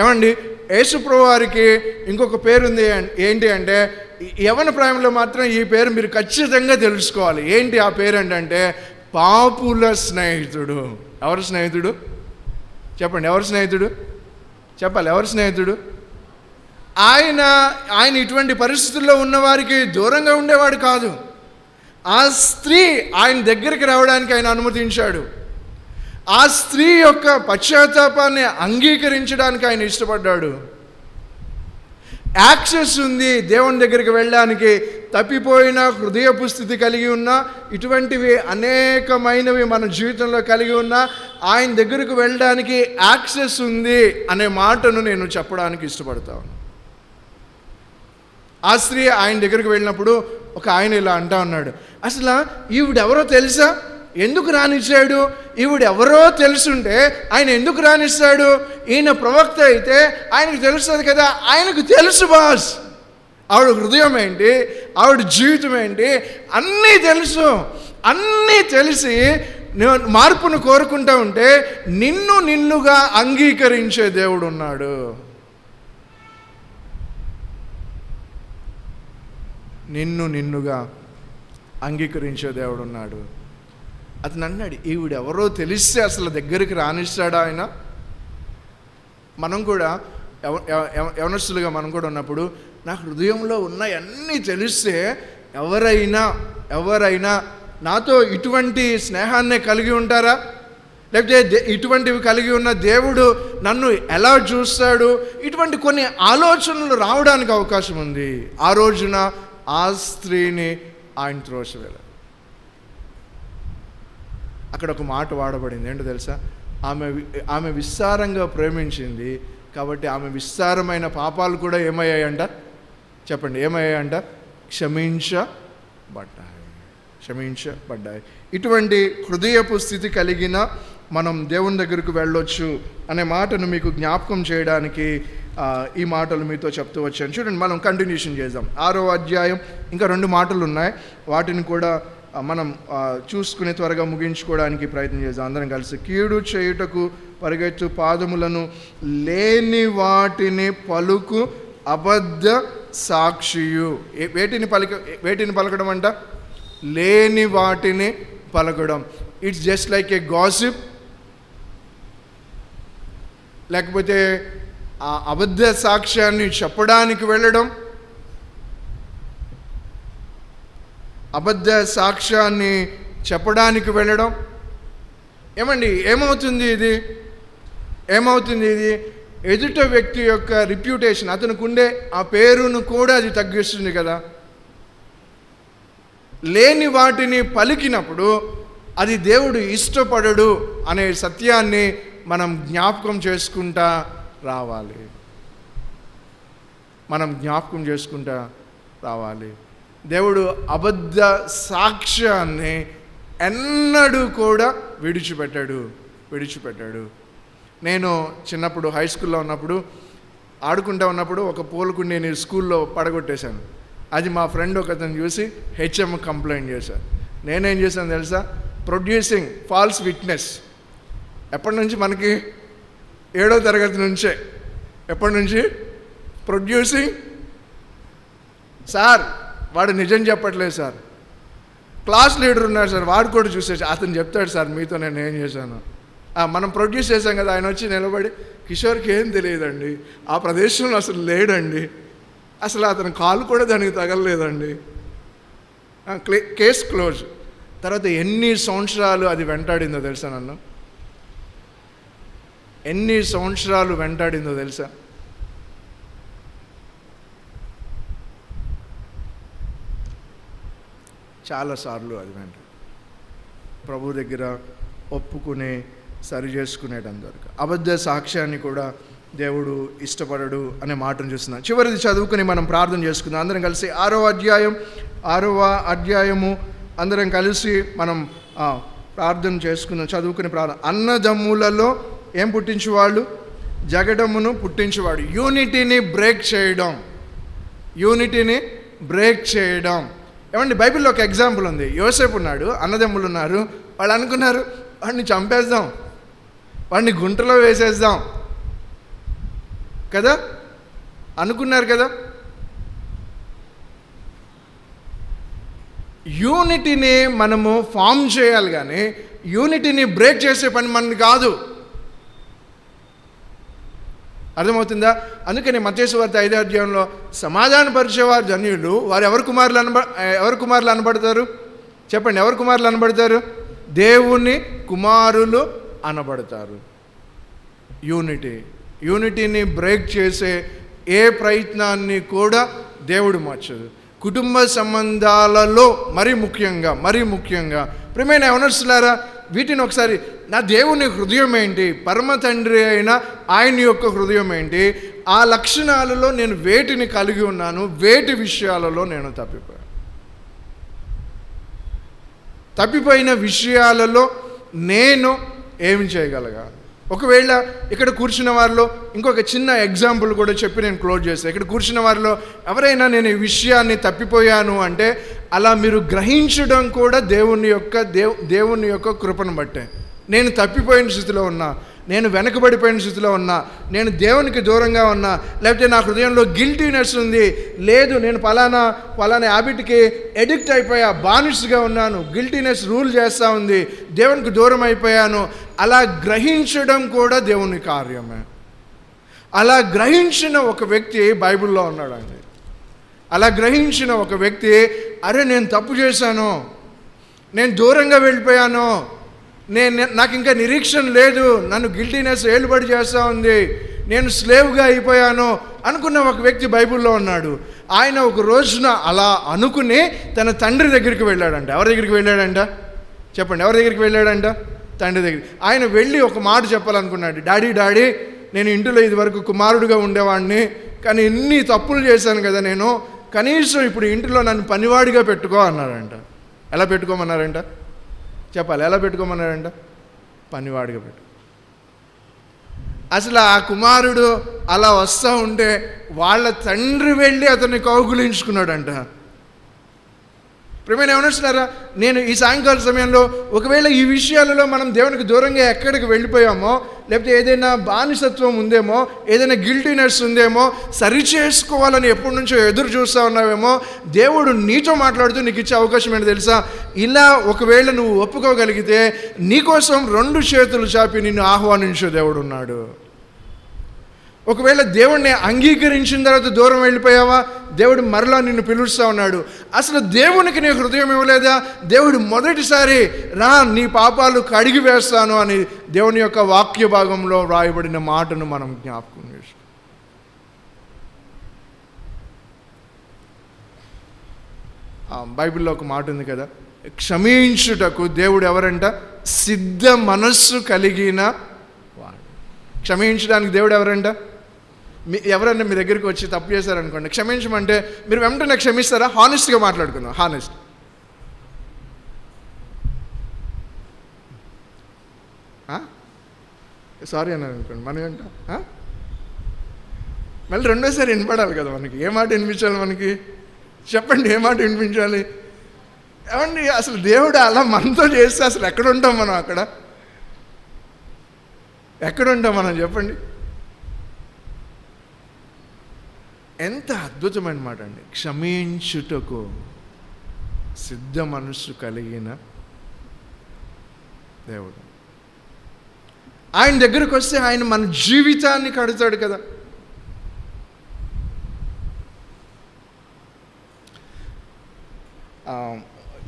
ఏమండి, యేసుప్రభువారికి ఇంకొక పేరుంది. ఏంటి అంటే, యవ్వన ప్రాయంలో మాత్రం ఈ పేరు మీరు ఖచ్చితంగా తెలుసుకోవాలి. ఏంటి ఆ పేరు అంటే, పాపుల స్నేహితుడు. ఎవరి స్నేహితుడు చెప్పండి? ఎవరి స్నేహితుడు చెప్పాలి? ఎవరి స్నేహితుడు? ఆయన ఇటువంటి పరిస్థితుల్లో ఉన్నవారికి దూరంగా ఉండేవాడు కాదు. ఆ స్త్రీ ఆయన దగ్గరికి రావడానికి ఆయన అనుమతించాడు. ఆ స్త్రీ యొక్క పశ్చాత్తాపాన్ని అంగీకరించడానికి ఆయన ఇష్టపడ్డాడు. యాక్సెస్ ఉంది దేవుని దగ్గరికి వెళ్ళడానికి. తప్పిపోయిన హృదయపు స్థితి కలిగి ఉన్న, ఇటువంటివి అనేకమైనవి మన జీవితంలో కలిగి ఉన్న ఆయన దగ్గరకు వెళ్ళడానికి యాక్సెస్ ఉంది అనే మాటను నేను చెప్పడానికి ఇష్టపడతాను. ఆ స్త్రీ ఆయన దగ్గరికి వెళ్ళినప్పుడు ఒక ఆయన ఇలా అంటా ఉన్నాడు, అసలు ఈవిడెవరో తెలుసా, ఎందుకు రానిచ్చాడు? ఈవిడెవరో తెలుసుంటే ఆయన ఎందుకు రానిస్తాడు? ఈయన ప్రవక్త అయితే ఆయనకు తెలుస్తుంది కదా. ఆయనకు తెలుసు బాస్, ఆవిడ హృదయం ఏంటి, ఆవిడ జీవితం ఏంటి, అన్నీ తెలుసు. అన్నీ తెలిసి మార్పును కోరుకుంటా ఉంటే నిన్నుగా అంగీకరించే దేవుడు ఉన్నాడు. నిన్నుగా అంగీకరించే దేవుడు ఉన్నాడు. అతను అన్నాడు, ఈవిడెవరో తెలిస్తే అసలు దగ్గరికి రానిస్తాడా ఆయన? మనం కూడా యవనస్తులుగా మనం కూడా ఉన్నప్పుడు నా హృదయంలో ఉన్నవన్నీ తెలిస్తే ఎవరైనా నాతో ఇటువంటి స్నేహాన్నే కలిగి ఉంటారా? లేకపోతే ఇటువంటివి కలిగి ఉన్న దేవుడు నన్ను ఎలా చూస్తాడు? ఇటువంటి కొన్ని ఆలోచనలు రావడానికి అవకాశం ఉంది. ఆ రోజున ఆ స్త్రీని ఆయన త్రోసివేళ అక్కడ ఒక మాట వాడబడింది. ఏంటో తెలుసా? ఆమె విస్తారంగా ప్రేమించింది కాబట్టి ఆమె విస్తారమైన పాపాలు కూడా ఏమయ్యాయంట? చెప్పండి, ఏమయ్యాయంట? క్షమించబడ్డాయి. ఇటువంటి హృదయపు స్థితి కలిగిన మనం దేవుని దగ్గరకు వెళ్ళొచ్చు అనే మాటను మీకు జ్ఞాపకం చేయడానికి ఈ మాటలు మీతో చెప్తూ వచ్చాను. చూడండి, మనం కంటిన్యూషన్ చేద్దాం. 6వ అధ్యాయం ఇంకా 2 మాటలు ఉన్నాయి, వాటిని కూడా మనం చూసుకుని త్వరగా ముగించుకోవడానికి ప్రయత్నం చేద్దాం అందరం కలిసి. కీడు చేయుటకు పరిగెత్తు పాదములను లేని వాటిని పలుకు అబద్ధ సాక్షియు. వేటిని పలకడం అంట? లేని వాటిని పలకడం. It's just like A gossip. లేకపోతే ఆ అబద్ధ సాక్ష్యాన్ని చెప్పడానికి వెళ్ళడం, అబద్ధ సాక్ష్యాన్ని చెప్పడానికి వెళ్ళడం. ఏమవుతుంది ఇది? ఎదుట వ్యక్తి యొక్క రిప్యూటేషన్, అతనికి ఉండే ఆ పేరును కూడా అది తగ్గిస్తుంది కదా. లేని వాటిని పలికినప్పుడు అది దేవుడు ఇష్టపడడు అనే సత్యాన్ని మనం జ్ఞాపకం చేసుకుంటా రావాలి. దేవుడు అబద్ధ సాక్ష్యాన్ని ఎన్నడూ కూడా విడిచిపెట్టాడు. నేను చిన్నప్పుడు హై స్కూల్లో ఉన్నప్పుడు ఆడుకుంటా ఉన్నప్పుడు ఒక పోలుకుని నేను స్కూల్లో పడగొట్టేశాను. అది మా ఫ్రెండ్ ఒకతను చూసి హెచ్ఎం కంప్లైంట్ చేశాను. నేనేం చేశాను తెలుసా? Producing false witness. ఎప్పటి నుంచి? మనకి 7వ తరగతి నుంచే. ఎప్పటి నుంచి? ప్రొడ్యూసింగ్. సార్ వాడు నిజం చెప్పట్లేదు సార్, క్లాస్ లీడర్ ఉన్నాడు సార్, వాడు కూడా చూసేసి అతను చెప్తాడు సార్ మీతో నేను ఏం చేశాను. మనం ప్రొడ్యూస్ చేశాం కదా, ఆయన వచ్చి నిలబడి కిషోర్కి ఏం తెలియదండి, ఆ ప్రదేశంలో అసలు లేడండి, అసలు అతని కాలు కూడా దానికి తగలలేదండి, కేస్ క్లోజ్. తర్వాత ఎన్ని సంవత్సరాలు అది వెంటాడిందో తెలుసా? నన్ను ఎన్ని సంవత్సరాలు వెంటాడిందో తెలుసా? చాలాసార్లు అది ప్రభు దగ్గర ఒప్పుకునే సరి చేసుకునేటందుకు. అబద్ధ సాక్ష్యాన్ని కూడా దేవుడు ఇష్టపడడు అనే మాటను చూస్తున్నాం. చివరిది చదువుకుని మనం ప్రార్థన చేసుకుందాం అందరం కలిసి. 6వ అధ్యాయము అందరం కలిసి మనం ప్రార్థన చేసుకుందాం. చదువుకుని ప్రార్థన. అన్నదమ్ములలో ఏం పుట్టించేవాళ్ళు? జగడమును పుట్టించేవాడు. యూనిటీని బ్రేక్ చేయడం. ఏమండి, బైబిల్లో ఒక ఎగ్జాంపుల్ ఉంది. యోసేపు ఉన్నాడు, అన్నదమ్ములు ఉన్నారు. వాళ్ళు అనుకున్నారు వాడిని చంపేద్దాం, వాడిని గుంటలో వేసేద్దాం కదా, అనుకున్నారు కదా. యూనిటీని మనము ఫామ్ చేయాలి, కానీ యూనిటీని బ్రేక్ చేసే పని మనది కాదు. అర్థమవుతుందా? అందుకని మత్తయి సువార్త 5వ అధ్యాయంలో సమాధానపరిచేవారు ధన్యులు, వారు ఎవరి కుమారులు అనబడతారు? చెప్పండి, ఎవరి కుమారులు అనబడతారు? దేవుని కుమారులు అనబడతారు. యూనిటీని బ్రేక్ చేసే ఏ ప్రయత్నాన్ని కూడా దేవుడు మార్చదు. కుటుంబ సంబంధాలలో మరీ ముఖ్యంగా ప్రియమైన యవనస్తులారా, వీటిని ఒకసారి, నా దేవుని హృదయం ఏంటి, పరమ తండ్రి అయిన ఆయన యొక్క హృదయం ఏంటి, ఆ లక్షణాలలో నేను వేటిని కలిగి ఉన్నాను, వేటి విషయాలలో నేను తప్పిపోయిన విషయాలలో నేను ఏమి చేయగలగాలి. ఒకవేళ ఇక్కడ కూర్చున్న వారిలో ఇంకొక చిన్న ఎగ్జాంపుల్ కూడా చెప్పి నేను క్లోజ్ చేస్తాను. ఇక్కడ కూర్చున్న వారిలో ఎవరైనా నేను ఈ విషయాన్ని తప్పిపోయాను అంటే అలా మీరు గ్రహించడం కూడా దేవుని యొక్క కృపను బట్టే. నేను తప్పిపోయిన స్థితిలో ఉన్నా, నేను వెనకబడిపోయిన స్థితిలో ఉన్నా, నేను దేవునికి దూరంగా ఉన్నా, లేకపోతే నా హృదయంలో గిల్టీనెస్ ఉంది, లేదు నేను ఫలానా హ్యాబిట్కి ఎడిక్ట్ అయిపోయా, బానిసగా ఉన్నాను, గిల్టీనెస్ రూల్ చేస్తూ ఉంది, దేవునికి దూరం అయిపోయాను, అలా గ్రహించడం కూడా దేవుని కార్యమే. అలా గ్రహించిన ఒక వ్యక్తి బైబిల్లో ఉన్నాడండి. అలా గ్రహించిన ఒక వ్యక్తి, అరే నేను తప్పు చేశాను, నేను దూరంగా వెళ్ళిపోయాను, నాకు ఇంకా నిరీక్షణ లేదు, నన్ను గిల్టీనెస్ ఏలుబడి చేస్తూ ఉంది, నేను స్లేవ్గా అయిపోయాను అనుకున్న ఒక వ్యక్తి బైబిల్లో ఉన్నాడు. ఆయన ఒక రోజున అలా అనుకుని తన తండ్రి దగ్గరికి వెళ్ళాడంట. ఎవరి దగ్గరికి వెళ్ళాడంట చెప్పండి? ఎవరి దగ్గరికి వెళ్ళాడంట? తండ్రి దగ్గర. ఆయన వెళ్ళి ఒక మాట చెప్పాలనుకున్నాడు. డాడీ, నేను ఇంటిలో ఇదివరకు కుమారుడిగా ఉండేవాడిని, కానీ ఎన్ని తప్పులు చేశాను కదా, నేను కనీసం ఇప్పుడు ఇంటిలో నన్ను పనివాడిగా పెట్టుకో అన్నాడంట. ఎలా పెట్టుకోమన్నారంట? చెప్పాలి, ఎలా పెట్టుకోమన్నారంట? పనివాడిగా పెట్టు. అసలు ఆ కుమారుడు అలా వస్తూ ఉంటే వాళ్ళ తండ్రి వెళ్ళి అతన్ని కౌగులించుకున్నాడంట. ప్రియమైన యవనస్తులారా, నేను ఈ సాయంకాల సమయంలో ఒకవేళ ఈ విషయాలలో మనం దేవునికి దూరంగా ఎక్కడికి వెళ్ళిపోయామో, లేకపోతే ఏదైనా బానిసత్వం ఉందేమో, ఏదైనా గిల్టీనెస్ ఉందేమో, సరిచేసుకోవాలని ఎప్పటి నుంచో ఎదురు చూస్తూ ఉన్నావేమో, దేవుడు నీతో మాట్లాడుతూ నీకు ఇచ్చే అవకాశం ఏంటో తెలుసా? ఇలా ఒకవేళ నువ్వు ఒప్పుకోగలిగితే నీకోసం 2 చేతులు చాపి నిన్ను ఆహ్వానించే దేవుడు ఉన్నాడు. ఒకవేళ దేవుడిని అంగీకరించిన తర్వాత దూరం వెళ్ళిపోయావా, దేవుడు మరలా నిన్ను పిలుస్తూ ఉన్నాడు. అసలు దేవునికి నీ హృదయం ఇవ్వలేదా? దేవుడు మొదటిసారి రా, నీ పాపాలు కడిగి వేస్తాను అని దేవుని యొక్క వాక్య భాగంలో వ్రాయబడిన మాటను మనం జ్ఞాపకం చేసుకో. బైబిల్లో ఒక మాట ఉంది కదా, క్షమించుటకు దేవుడు ఎవరంట? సిద్ధ మనస్సు కలిగిన వాడు. క్షమించడానికి దేవుడు ఎవరంట? ఎవరన్నా మీ దగ్గరికి వచ్చి తప్పు చేశారనుకోండి, క్షమించమంటే మీరు వెంటనే క్షమిస్తారా? హానెస్ట్గా మాట్లాడుకుందాం. హానెస్ట్. సారీ అన్నారు అనుకోండి, మనం ఏంట మళ్ళీ రెండోసారి వినపడాలి కదా మనకి. ఏ మాట వినిపించాలి మనకి? చెప్పండి, ఏ మాట వినిపించాలి? ఏమండి, అసలు దేవుడు అలా మనతో చేస్తే అసలు ఎక్కడ ఉంటాం మనం? ఎక్కడ ఉంటాం మనం చెప్పండి? ఎంత అద్భుతమైన మాట అండి. క్షమించుటకు సిద్ధ మనస్సు కలిగిన దేవుడు. ఆయన దగ్గరకు వస్తే ఆయన మన జీవితాన్ని కడతాడు కదా.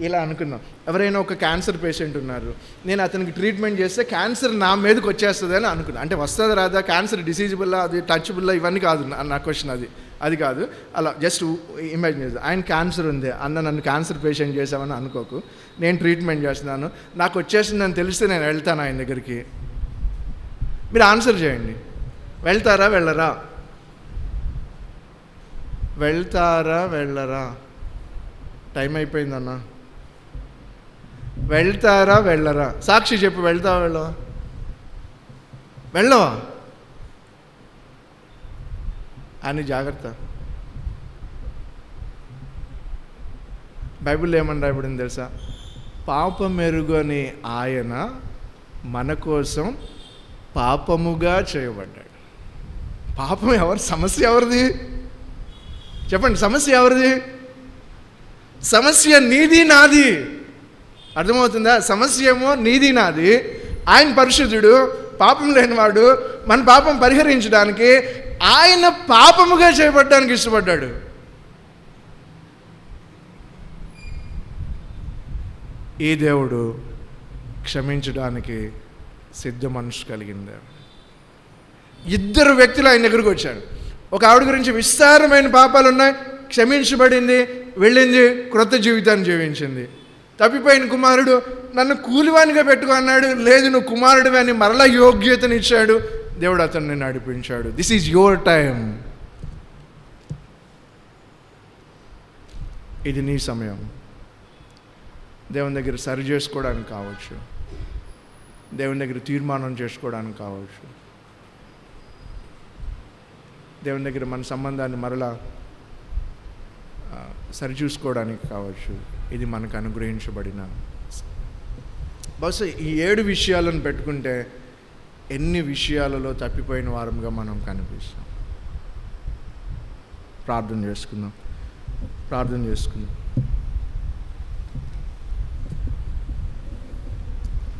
ఇలా అనుకున్నాం, ఎవరైనా ఒక క్యాన్సర్ పేషెంట్ ఉన్నారు, నేను అతనికి ట్రీట్మెంట్ చేస్తే క్యాన్సర్ నా మీదకి వచ్చేస్తుంది అని అనుకున్నాను. అంటే వస్తుందా రాదా, క్యాన్సర్ డిసీజబుల్లా, అది టచబుల్లా, ఇవన్నీ కాదు నా క్వశ్చన్. అది కాదు. అలా జస్ట్ ఇమాజిన్ చేద్దాం, ఆయన క్యాన్సర్ ఉంది అన్న, నన్ను క్యాన్సర్ పేషెంట్ చేసామని అనుకోకు. నేను ట్రీట్మెంట్ చేస్తున్నాను, నాకు వచ్చేసిందని తెలిస్తే నేను వెళ్తాను ఆయన దగ్గరికి. మీరు ఆన్సర్ చేయండి, వెళ్తారా వెళ్ళరా? వెళ్తారా వెళ్ళరా? టైం అయిపోయిందన్నా. వెళ్తారా వెళ్ళరా? సాక్షి చెప్పు, వెళ్తావా వెళ్ళవా? వెళ్ళవా అని జాగ్రత్త. బైబిల్లో ఏమని రాయబడింది తెలుసా? పాపమెరుగని ఆయన మన కోసం పాపముగా చేయబడ్డాడు. పాపం సమస్య ఎవరిది చెప్పండి? సమస్య ఎవరిది? సమస్య నీది నాది. అర్థమవుతుందా? సమస్య ఏమో నీది నాది. ఆయన పరిశుద్ధుడు, పాపం లేనివాడు. మన పాపం పరిహరించడానికి ఆయన పాపముగా చేయబడ్డానికి ఇష్టపడ్డాడు. ఈ దేవుడు క్షమించడానికి సిద్ధ మనసు కలిగింది. ఇద్దరు వ్యక్తులు ఆయన దగ్గరకు వచ్చారు. ఒక ఆవిడ గురించి విస్తారమైన పాపాలు ఉన్నాయి, క్షమించబడింది, వెళ్ళింది, క్రొత్త జీవితాన్ని జీవించింది. తప్పిపోయిన కుమారుడు నన్ను కూలివానిగా పెట్టుకో అన్నాడు. లేదు, నువ్వు కుమారుడు అని మరలా యోగ్యతనిచ్చాడు. దేవుడు అతన్ని నడిపించాడు. This is your time. ఇది నీ సమయం. దేవుని దగ్గర సరి చేసుకోవడానికి కావచ్చు, దేవుని దగ్గర తీర్మానం చేసుకోవడానికి కావచ్చు, దేవుని దగ్గర మన సంబంధాన్ని మరలా సరిచూసుకోవడానికి కావచ్చు. ఇది మనకు అనుగ్రహించబడిన. బహుశా ఈ 7 విషయాలను పెట్టుకుంటే ఎన్ని విషయాలలో తప్పిపోయిన వారంగా మనం కనిపిస్తాం. ప్రార్థన చేసుకుందాం.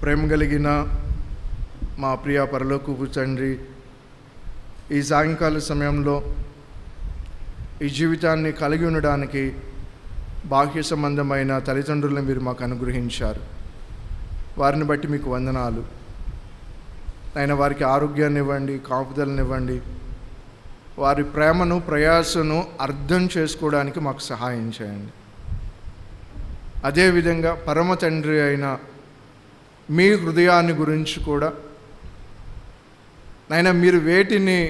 ప్రేమ కలిగిన మా ప్రియ పరలోకపు తండ్రి, ఈ సాయంకాల సమయంలో ఈ జీవితాన్ని కలిగి ఉండడానికి బాహ్య సంబంధమైన తల్లిదండ్రులను మీరు మాకు అనుగ్రహించారు. వారిని బట్టి మీకు వందనాలు. ఆయన వారికి ఆరోగ్యాన్ని ఇవ్వండి, కాపుదలనివ్వండి. వారి ప్రేమను, ప్రయాసను అర్థం చేసుకోవడానికి మాకు సహాయం చేయండి. అదేవిధంగా పరమ తండ్రి అయిన మీ హృదయాన్ని గురించి కూడా నాయన, మీరు వేటిని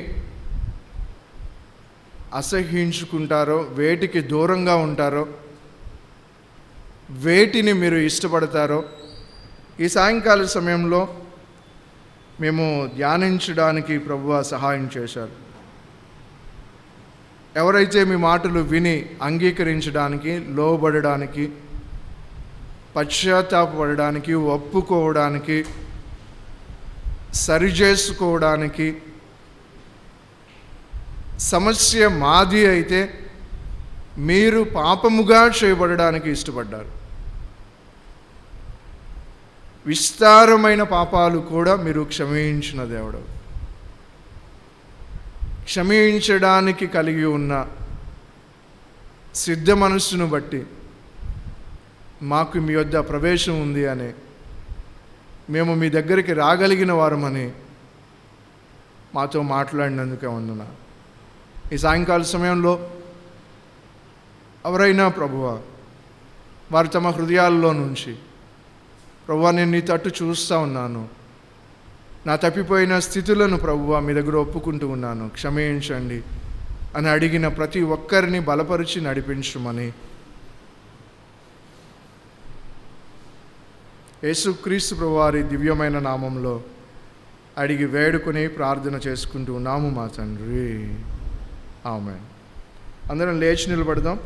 అసహ్యించుకుంటారో, వేటికి దూరంగా ఉంటారో, వేటిని మీరు ఇష్టపడతారో ఈ సాయంకాల సమయంలో మేము ధ్యానించడానికి ప్రభువా సహాయం చేశారు. ఎవరైతే మీ మాటలు విని అంగీకరించడానికి, లోబడడానికి, పశ్చాత్తాపడడానికి, ఒప్పుకోవడానికి, సరిచేసుకోవడానికి, సమస్య మాది అయితే మీరు పాపముగా చేయబడడానికి ఇష్టపడ్డారు. విస్తారమైన పాపాలు కూడా మీరు క్షమించిన దేవుడు. క్షమించడానికి కలిగి ఉన్న సిద్ధ మనస్సును బట్టి మాకు మీ వద్ద ప్రవేశం ఉంది అని, మేము మీ దగ్గరికి రాగలిగిన వారమని మాతో మాట్లాడినందుకే వందనాలు. ఈ సాయంకాల సమయంలో ఎవరైనా ప్రభువా, వారు తమ హృదయాల్లో నుంచి ప్రభువా, నేను నీ తట్టు చూస్తూ ఉన్నాను, నా తప్పిపోయిన స్థితులను ప్రభువా మీ దగ్గర ఒప్పుకుంటూ ఉన్నాను, క్షమించండి అని అడిగిన ప్రతి ఒక్కరిని బలపరిచి నడిపించమని యేసుక్రీస్తు ప్రభువారి దివ్యమైన నామంలో అడిగి వేడుకొని ప్రార్థన చేసుకుంటూ ఉన్నాము మా తండ్రి. ఆమేన్. అందరం లేచి నిలబడదాం.